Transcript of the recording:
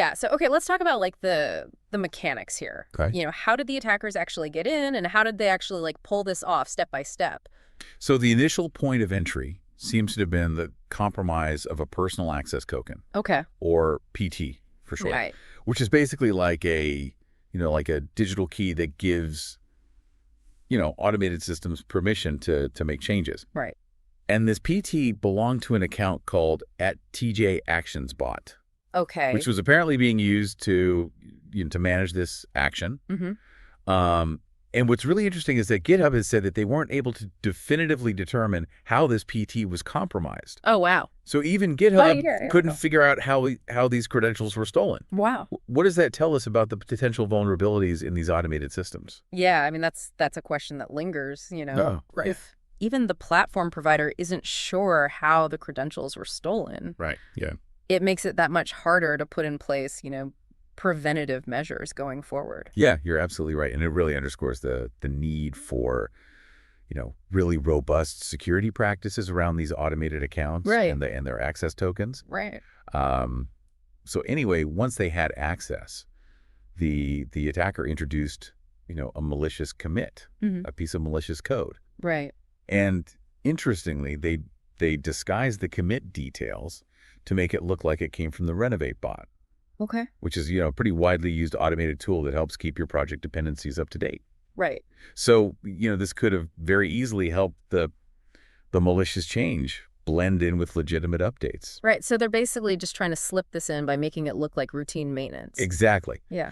Yeah. So, okay, let's talk about like the mechanics here. Okay. How did the attackers actually get in, and how did they actually like pull this off step by step? So the initial point of entry seems to have been the compromise of a personal access token, Okay. or PT for short, Right. which is basically like like a digital key that gives, automated systems permission to make changes. Right. And this PT belonged to an account called @TJ_ActionsBot, Okay. which was apparently being used to manage this action. Mm-hmm. And what's really interesting is that GitHub has said that they weren't able to definitively determine how this PT was compromised. Oh, wow. So even GitHub yeah. couldn't figure out how these credentials were stolen. Wow. What does that tell us about the potential vulnerabilities in these automated systems? Yeah, I mean, that's a question that lingers, Oh, right. If even the platform provider isn't sure how the credentials were stolen, Right. Yeah. it makes it that much harder to put in place, preventative measures going forward. Yeah, you're absolutely right. And it really underscores the need for, really robust security practices around these automated accounts, Right. and their access tokens. Right. So anyway, once they had access, the attacker introduced, a malicious commit, Mm-hmm. a piece of malicious code. Right. And interestingly, they disguised the commit details to make it look like it came from the Renovate bot, Okay. which is, a pretty widely used automated tool that helps keep your project dependencies up to date. Right. So, this could have very easily helped the malicious change blend in with legitimate updates. Right. So they're basically just trying to slip this in by making it look like routine maintenance. Exactly. Yeah.